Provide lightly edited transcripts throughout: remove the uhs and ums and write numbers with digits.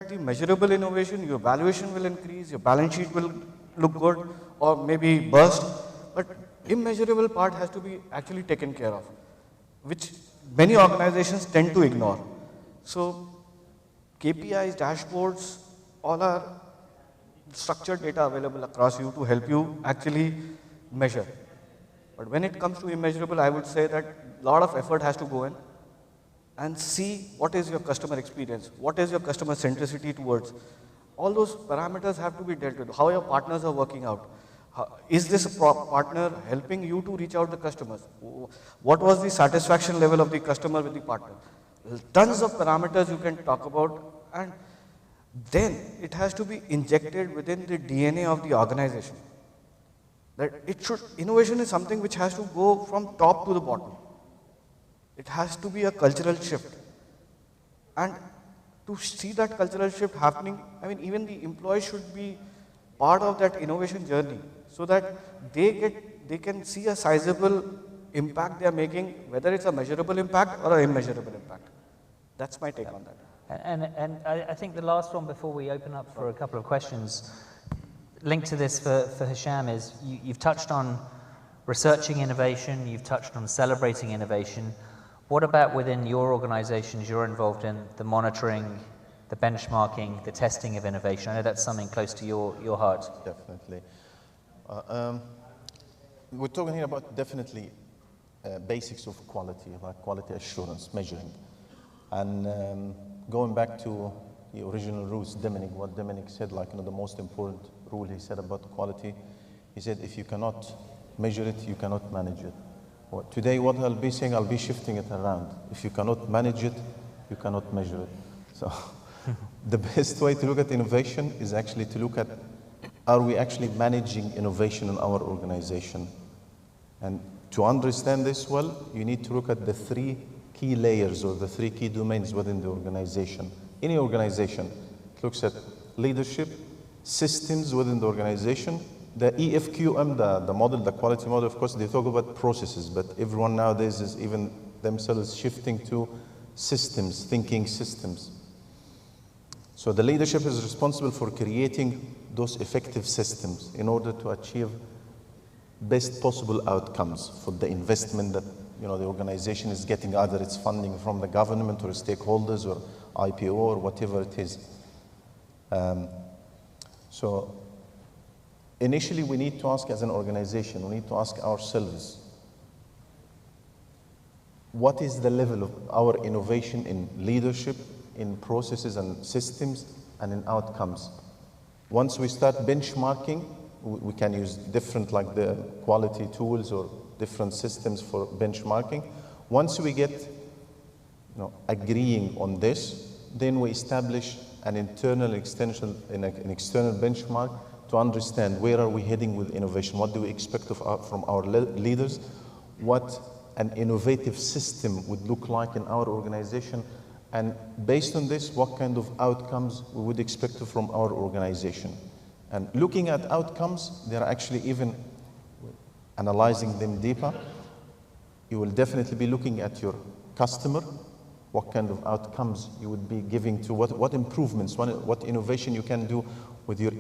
the measurable innovation, your valuation will increase, your balance sheet will look good or maybe burst, but immeasurable part has to be actually taken care of, which many organizations tend to ignore. So KPIs, dashboards, all are structured data available across you to help you actually measure. But when it comes to immeasurable, I would say that a lot of effort has to go in and see what is your customer experience, what is your customer centricity towards. All those parameters have to be dealt with, how your partners are working out. Is this partner helping you to reach out to the customers? What was the satisfaction level of the customer with the partner? Tons of parameters you can talk about, and then it has to be injected within the DNA of the organization. That innovation is something which has to go from top to the bottom. It has to be a cultural shift. And to see that cultural shift happening, I mean, even the employees should be part of that innovation journey so that they can see a sizable impact they are making, whether it's a measurable impact or an immeasurable impact. That's my take on that. And I think the last one before we open up for a couple of questions, linked to this for Hisham, is you've touched on researching innovation, you've touched on celebrating innovation. What about within your organizations you're involved in, the monitoring, the benchmarking, the testing of innovation? I know that's something close to your heart. Definitely. We're talking here about definitely basics of quality, like quality assurance, measuring. And going back to the original rules, what Dominic said, like, the most important rule he said about quality, he said, if you cannot measure it, you cannot manage it. Today, what I'll be saying, I'll be shifting it around. If you cannot manage it, you cannot measure it. So the best way to look at innovation is actually to look at, are we actually managing innovation in our organization? And to understand this well, you need to look at the 3 key layers or the 3 key domains within the organization. Any organization looks at leadership, systems within the organization. The EFQM, the model, the quality model, of course, they talk about processes, but everyone nowadays is even themselves shifting to systems, thinking systems. So the leadership is responsible for creating those effective systems in order to achieve best possible outcomes for the investment that the organization is getting, either it's funding from the government or stakeholders or IPO or whatever it is. So initially, we need to ask as an organization, we need to ask ourselves, what is the level of our innovation in leadership, in processes and systems, and in outcomes? Once we start benchmarking, we can use different, like the quality tools or different systems for benchmarking. Once we get agreeing on this, then we establish an internal extension, an external benchmark to understand where are we heading with innovation, what do we expect from our leaders, what an innovative system would look like in our organization, and based on this, what kind of outcomes we would expect from our organization. And looking at outcomes, they are actually even analyzing them deeper. You will definitely be looking at your customer, what kind of outcomes you would be giving to what improvements, what innovation you can do with your.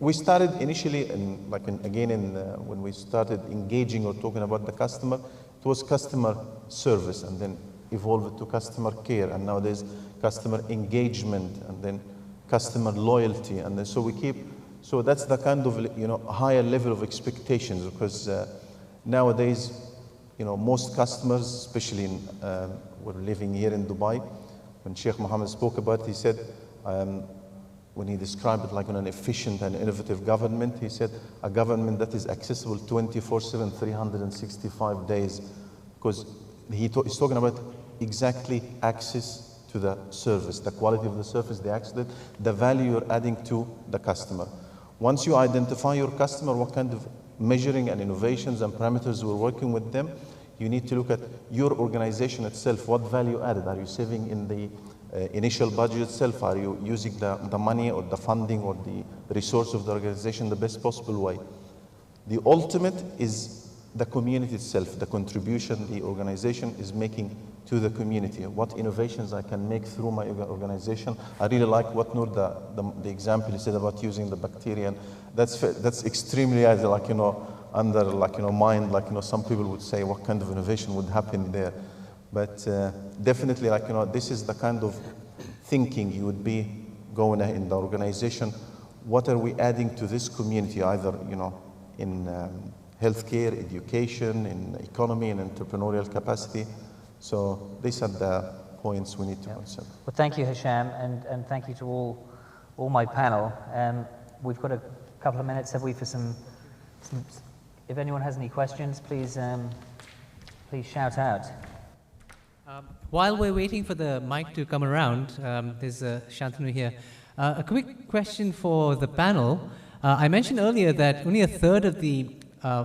We started initially, when we started engaging or talking about the customer, it was customer service, and then evolved to customer care, and now there's customer engagement, and then customer loyalty, and then so we keep. So that's the kind of higher level of expectations, because nowadays, most customers, especially in we're living here in Dubai. When Sheikh Mohammed spoke about it, he said, when he described it like an efficient and innovative government, he said a government that is accessible 24/7, 365 days, because he's talking about exactly access to the service, the quality of the service, the access, the value you're adding to the customer. Once you identify your customer, what kind of measuring and innovations and parameters we're working with them, you need to look at your organization itself. What value added? Are you saving in the initial budget itself? Are you using the money or the funding or the resource of the organization the best possible way? The ultimate is the community itself, the contribution the organization is making to the community, what innovations I can make through my organization. I really like what Noor, the example you said about using the bacteria. That's extremely like, under like, mind, like, some people would say what kind of innovation would happen there. But definitely, like, this is the kind of thinking you would be going in the organization. What are we adding to this community, either, in healthcare, education, in economy, and entrepreneurial capacity? So these are the points we need to consider. Well, thank you, Hisham, and thank you to all my panel. We've got a couple of minutes, have we, for some if anyone has any questions, please shout out. While we're waiting for the mic to come around, there's Shantanu here. A quick question for the panel. I mentioned earlier that only a third of the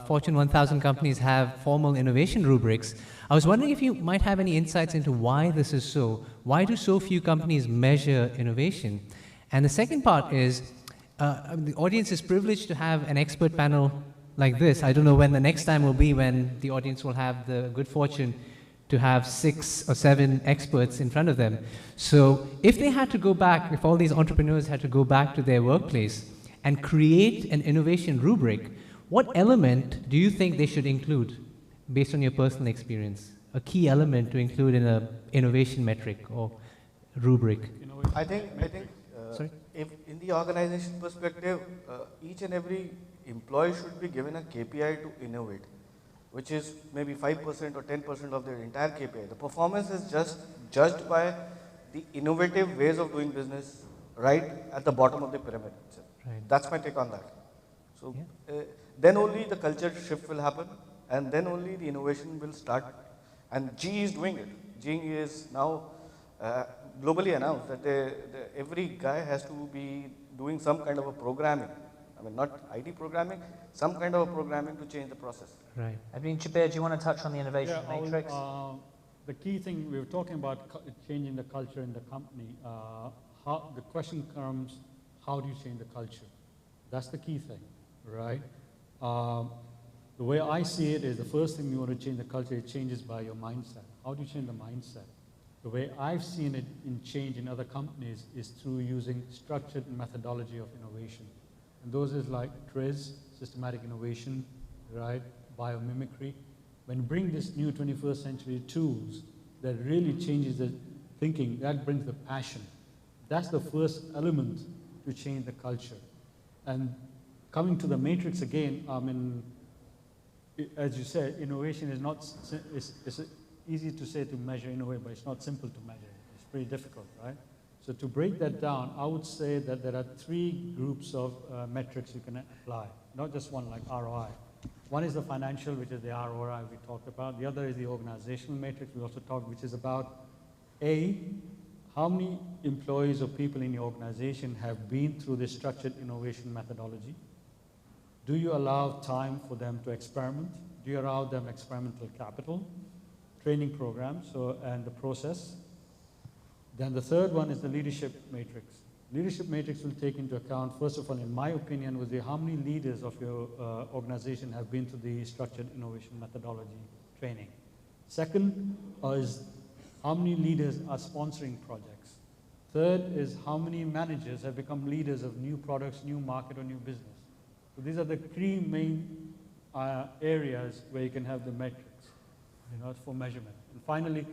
Fortune 1000 companies have formal innovation rubrics. I was wondering if you might have any insights into why this is so. Why do so few companies measure innovation? And the second part is, the audience is privileged to have an expert panel like this. I don't know when the next time will be when the audience will have the good fortune to have 6 or 7 experts in front of them. So if they had to go back, if all these entrepreneurs had to go back to their workplace and create an innovation rubric, what element do you think they should include based on your personal experience? A key element to include in an innovation metric or rubric? I think if in the organization perspective, each and every employee should be given a KPI to innovate, which is maybe 5% or 10% of their entire KPI. The performance is just judged by the innovative ways of doing business right at the bottom of the pyramid. Right. That's my take on that. So then only the culture shift will happen, and then only the innovation will start. And GE is doing it. GE is now globally announced that every guy has to be doing some kind of a programming. I mean, not IT programming, some kind of a programming to change the process. Right. I mean, Jabir, do you want to touch on the innovation matrix? The key thing, we were talking about changing the culture in the company. The question comes, how do you change the culture? That's the key thing, right? The way I see it is the first thing you want to change the culture, it changes by your mindset. How do you change the mindset? The way I've seen it in change in other companies is through using structured methodology of innovation. And those is like TRIZ, systematic innovation, right? Biomimicry. When you bring this new 21st century tools that really changes the thinking, that brings the passion. That's the first element to change the culture. And coming to the matrix again, as you said, innovation is not, it's easy to say to measure innovation, but it's not simple to measure. It's pretty difficult, right? So to break that down, I would say that there are 3 groups of metrics you can apply, not just one like ROI. One is the financial, which is the ROI we talked about. The other is the organizational matrix we also talked, which is about how many employees or people in your organization have been through this structured innovation methodology? Do you allow time for them to experiment? Do you allow them experimental capital, training programs, and the process? Then the third one is the leadership matrix. Leadership matrix will take into account, first of all, in my opinion, would be how many leaders of your organization have been through the structured innovation methodology training. Second is how many leaders are sponsoring projects. Third is how many managers have become leaders of new products, new market, or new business. So these are the 3 main areas where you can have the metrics, for measurement. And finally,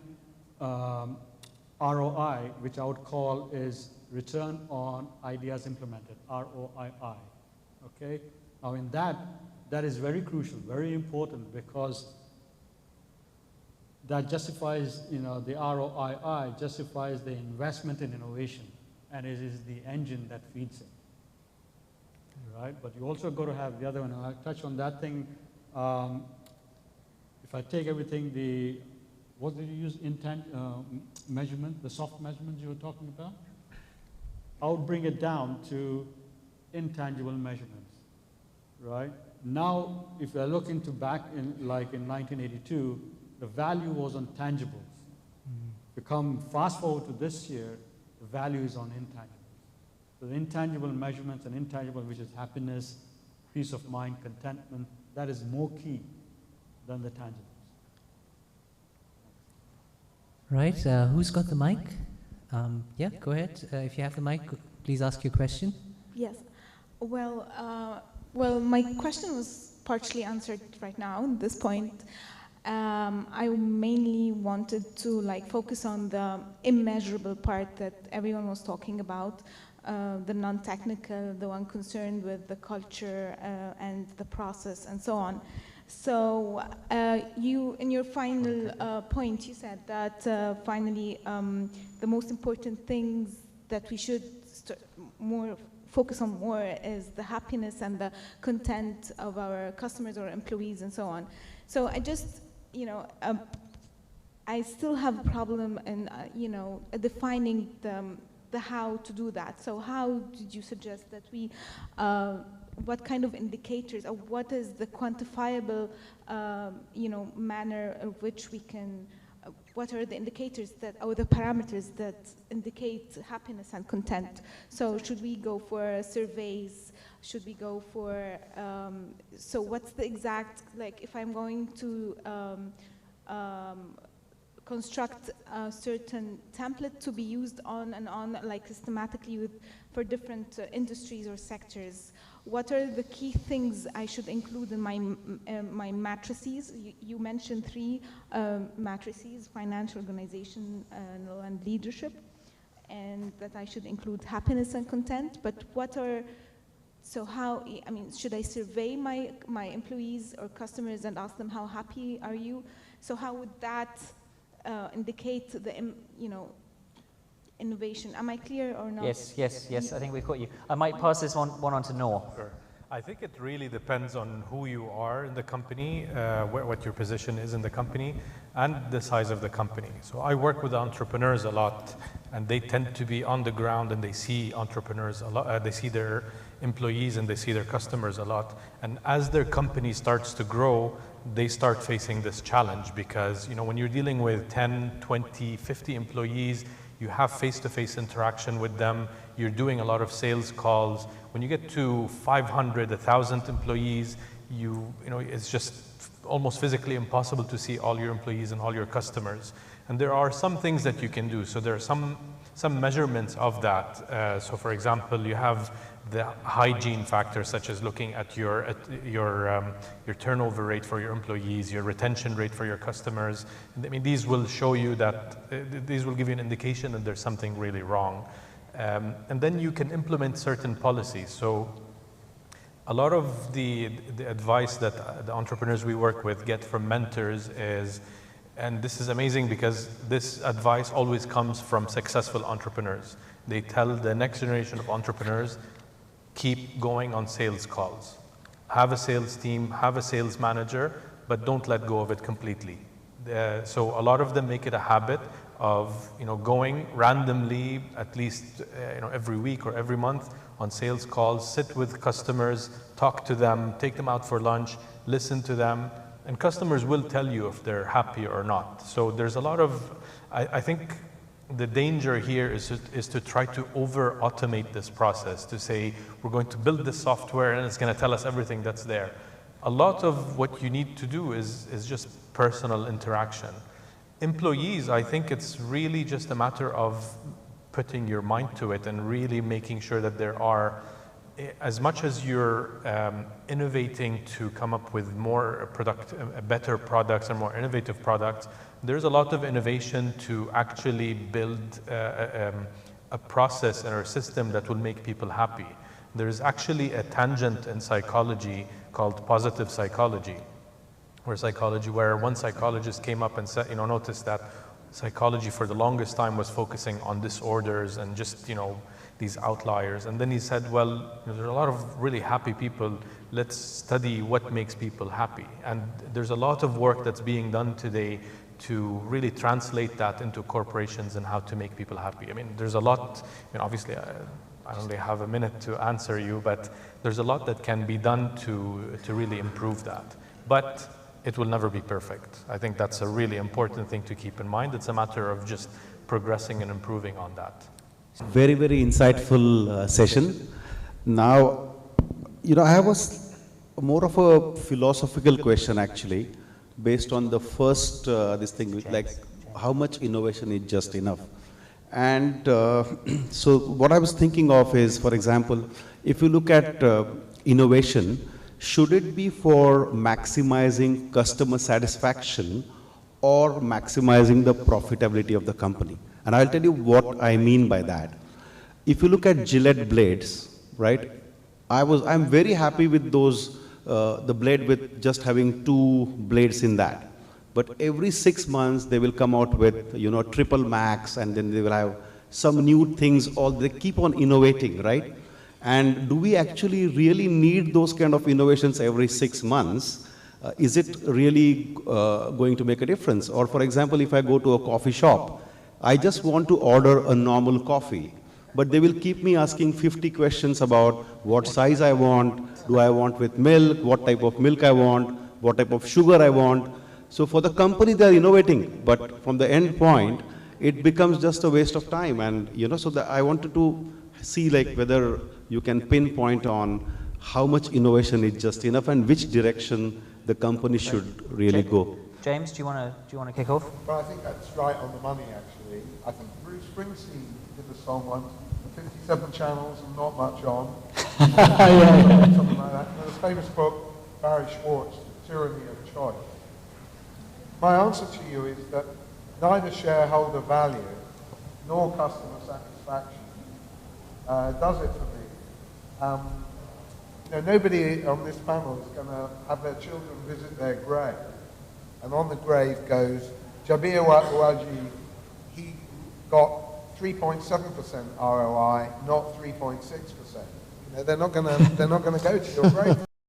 ROI, which I would call is return on ideas implemented, ROII, okay? Now in that is very crucial, very important, because that justifies, the ROII justifies the investment in innovation, and it is the engine that feeds it, right? But you also got to have the other one, and I'll touch on that thing. If I take everything, what did you use, measurement, the soft measurements you were talking about? I would bring it down to intangible measurements, right? Now, if we're looking to back in 1982, the value was on tangibles. If you come fast forward to this year, the value is on intangibles. So the intangible measurements and intangible, which is happiness, peace of mind, contentment, that is more key than the tangibles. Right, who's got the mic? Yeah, go ahead. If you have the mic, please ask your question. Yes. Well, my question was partially answered right now at this point. I mainly wanted to focus on the immeasurable part that everyone was talking about, the non-technical, the one concerned with the culture and the process and so on. So you, in your final point, you said that finally the most important things that we should focus on more is the happiness and the content of our customers or employees and so on. So I just, I still have a problem in, defining the how to do that. So how did you suggest that we, what kind of indicators, or what is the quantifiable, manner of which we can, what are the indicators that, or the parameters that indicate happiness and content? So should we go for surveys? Should we go for, so what's the exact, if I'm going to construct a certain template to be used on and on, systematically for different industries or sectors, what are the key things I should include in my matrices? You mentioned 3 matrices: financial, organization, and leadership, and that I should include happiness and content. But what are, so how, should I survey my employees or customers and ask them how happy are you? So how would that indicate the, innovation? Am I clear or not? Yes, I think we've got you. I might pass this one on to Noor. Sure. I think it really depends on who you are in the company, what your position is in the company, and the size of the company. So I work with entrepreneurs a lot, and they tend to be on the ground, and they see entrepreneurs a lot. They see their employees and they see their customers a lot. And as their company starts to grow, they start facing this challenge because, when you're dealing with 10, 20, 50 employees, you have face-to-face interaction with them, you're doing a lot of sales calls. When you get to 500, 1,000 employees, it's just almost physically impossible to see all your employees and all your customers. And there are some things that you can do. So there are some measurements of that. So for example, you have the hygiene factors, such as looking at your turnover rate for your employees, your retention rate for your customers. These will show you that, these will give you an indication that there's something really wrong. And then you can implement certain policies. So a lot of the advice that the entrepreneurs we work with get from mentors is, and this is amazing because this advice always comes from successful entrepreneurs. They tell the next generation of entrepreneurs, keep going on sales calls. Have a sales team, have a sales manager, but don't let go of it completely. So a lot of them make it a habit of going randomly, at least every week or every month on sales calls, sit with customers, talk to them, take them out for lunch, listen to them, and customers will tell you if they're happy or not. So there's a lot of, I think the danger here is to try to over-automate this process, to say, we're going to build this software and it's going to tell us everything that's there. A lot of what you need to do is just personal interaction. Employees, I think it's really just a matter of putting your mind to it and really making sure that there are, as much as you're innovating to come up with more better products and more innovative products, there's a lot of innovation to actually build a process or a system that will make people happy. There's actually a tangent in psychology called positive psychology, where one psychologist came up and said, noticed that psychology for the longest time was focusing on disorders and just, these outliers. And then he said, well, there's a lot of really happy people. Let's study what makes people happy. And there's a lot of work that's being done today to really translate that into corporations and how to make people happy. There's a lot, obviously, I only have a minute to answer you, but there's a lot that can be done to really improve that. But it will never be perfect. I think that's a really important thing to keep in mind. It's a matter of just progressing and improving on that. Very, very insightful session. Now, I have more of a philosophical question actually, based on the first this thing, how much innovation is just enough. And so what I was thinking of is, for example, if you look at innovation, should it be for maximizing customer satisfaction or maximizing the profitability of the company? And I'll tell you what I mean by that. If you look at Gillette blades, right, I'm very happy with those, the blade with just having 2 blades in that. But every 6 months they will come out with, you know, triple max, and then they will have some new things, they keep on innovating, right? And do we actually really need those kind of innovations every 6 months? Is it really going to make a difference? Or for example, if I go to a coffee shop, I just want to order a normal coffee, but they will keep me asking 50 questions about what size I want, do I want with milk, what type of milk I want, what type of sugar I want. So for the company, they are innovating, but from the end point, it becomes just a waste of time. And you know, so I wanted to see like whether you can pinpoint on how much innovation is just enough and which direction the company should really go. James, do you want to kick off? Well, I think that's right on the money, actually. I think Bruce Springsteen did the song once, 57 channels and not much on. Something like that. There's a famous book, Barry Schwartz, Tyranny of Choice. My answer to you is that neither shareholder value nor customer satisfaction does it for me. You know, nobody on this panel is going to have their children visit their grave, and on the grave goes, Jabir Waji, he got 3.7% ROI, not 3.6%. You know, they're not going to go to your grave.